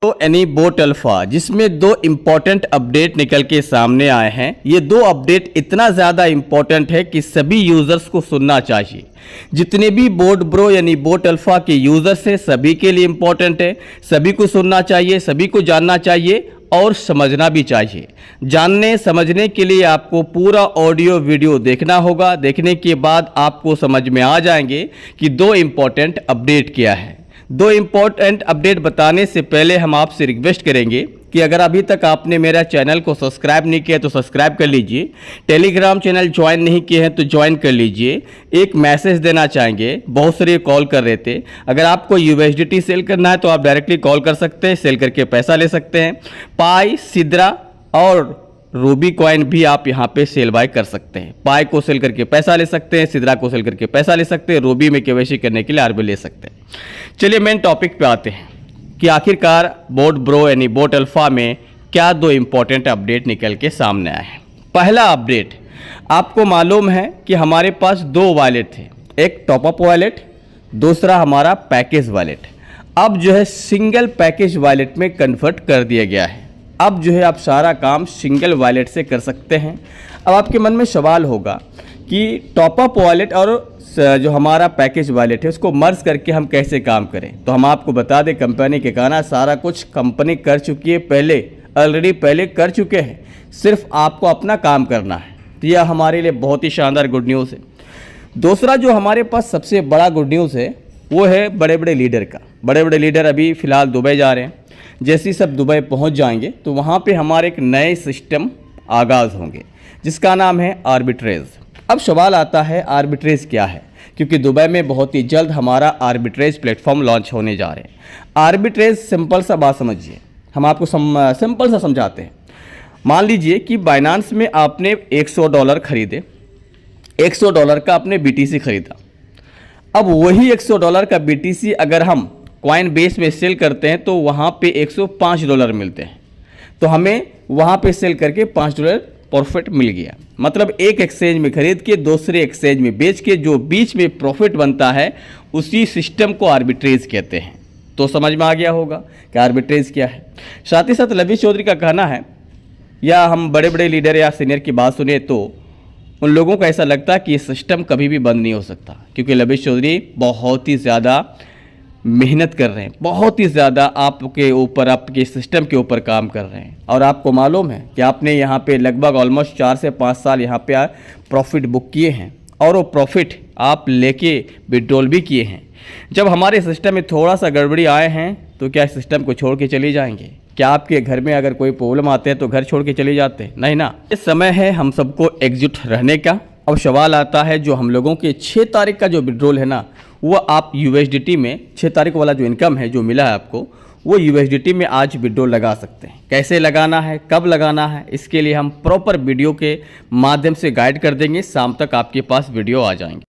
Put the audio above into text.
तो यानी boat alpha जिसमें दो इम्पॉर्टेंट अपडेट निकल के सामने आए हैं। ये दो अपडेट इतना ज़्यादा इम्पॉर्टेंट है कि सभी यूज़र्स को सुनना चाहिए। जितने भी बोट ब्रो यानी बोट अल्फा के यूज़र्स हैं सभी के लिए इम्पॉर्टेंट है, सभी को सुनना चाहिए, सभी को जानना चाहिए और समझना भी चाहिए। जानने समझने के लिए आपको पूरा ऑडियो वीडियो देखना होगा। देखने के बाद आपको समझ में आ जाएंगे कि दो इम्पॉर्टेंट अपडेट क्या है। दो इम्पॉर्टेंट अपडेट बताने से पहले हम आपसे रिक्वेस्ट करेंगे कि अगर अभी तक आपने मेरा चैनल को सब्सक्राइब नहीं किया तो सब्सक्राइब कर लीजिए। टेलीग्राम चैनल ज्वाइन नहीं किए हैं तो ज्वाइन कर लीजिए। एक मैसेज देना चाहेंगे, बहुत सारे कॉल कर रहे थे। अगर आपको यूएसडीटी सेल करना है तो आप डायरेक्टली कॉल कर सकते हैं, सेल करके पैसा ले सकते हैं। पाई, सिद्रा और रूबी कॉइन भी आप यहाँ पे सेल बाय कर सकते हैं। पाई को सेल करके पैसा ले सकते हैं, सिद्रा को सेल करके पैसा ले सकते हैं, रूबी में केवाईसी करने के लिए आरबी ले सकते हैं। चलिए मेन टॉपिक पे आते हैं कि आखिरकार बोट ब्रो यानी बोट अल्फा में क्या दो इंपॉर्टेंट अपडेट निकल के सामने आए हैं। पहला अपडेट, आपको मालूम है कि हमारे पास दो वॉलेट थे, एक टॉपअप वॉलेट, दूसरा हमारा पैकेज वॉलेट। अब जो है सिंगल पैकेज वॉलेट में कन्वर्ट कर दिया गया है। अब जो है आप सारा काम सिंगल वॉलेट से कर सकते हैं। अब आपके मन में सवाल होगा कि टॉपअप वॉलेट और जो हमारा पैकेज वॉलेट है उसको मर्ज करके हम कैसे काम करें। तो हम आपको बता दें, कंपनी के कहना सारा कुछ कंपनी कर चुकी है, ऑलरेडी पहले कर चुके हैं, सिर्फ आपको अपना काम करना है। तो यह हमारे लिए बहुत ही शानदार गुड न्यूज़ है। दूसरा जो हमारे पास सबसे बड़ा गुड न्यूज़ है वो है बड़े बड़े लीडर का। बड़े बड़े लीडर अभी फ़िलहाल दुबई जा रहे हैं। जैसे ही सब दुबई पहुंच जाएंगे तो वहां पे हमारे एक नए सिस्टम आगाज़ होंगे जिसका नाम है आर्बिट्रेज। अब सवाल आता है आर्बिट्रेज क्या है, क्योंकि दुबई में बहुत ही जल्द हमारा आर्बिट्रेज प्लेटफॉर्म लॉन्च होने जा रहे हैं। आर्बिट्रेज सिंपल सा बात समझिए, हम आपको सिंपल सा समझाते हैं। मान लीजिए कि बाइनांस में आपने $100 खरीदे, $100 का आपने BTC खरीदा। अब वही $100 का BTC अगर हम कॉइन बेस में सेल करते हैं तो वहाँ पे $105 मिलते हैं। तो हमें वहाँ पे सेल करके $5 प्रॉफिट मिल गया। मतलब एक एक्सचेंज में खरीद के दूसरे एक्सचेंज में बेच के जो बीच में प्रॉफिट बनता है उसी सिस्टम को आर्बिट्रेज कहते हैं। तो समझ में आ गया होगा कि आर्बिट्रेज क्या है। साथ ही साथ लवीश चौधरी का कहना है, या हम बड़े बड़े लीडर या सीनियर की बात सुने तो उन लोगों को ऐसा लगता है कि ये सिस्टम कभी भी बंद नहीं हो सकता, क्योंकि लवीश चौधरी बहुत ही ज़्यादा मेहनत कर रहे हैं, बहुत ही ज़्यादा आपके ऊपर, आपके सिस्टम के ऊपर काम कर रहे हैं। और आपको मालूम है कि आपने यहाँ पे लगभग ऑलमोस्ट 4 से 5 साल यहाँ पे प्रॉफिट बुक किए हैं और वो प्रॉफिट आप लेके विड्रॉल भी किए हैं। जब हमारे सिस्टम में थोड़ा सा गड़बड़ी आए हैं तो क्या सिस्टम को छोड़ के चले जाएंगे? क्या आपके घर में अगर कोई प्रॉब्लम आते हैं तो घर छोड़ के चले जाते हैं? नहीं ना। इस समय है हम सबको एकजुट रहने का। अब सवाल आता है, जो हम लोगों के 6 तारीख का जो विड्रॉल है ना, वो आप USDT में 6 तारीख वाला जो इनकम है जो मिला है आपको, वो USDT में आज विड्रॉल लगा सकते हैं। कैसे लगाना है, कब लगाना है, इसके लिए हम प्रॉपर वीडियो के माध्यम से गाइड कर देंगे। शाम तक आपके पास वीडियो आ जाएंगे।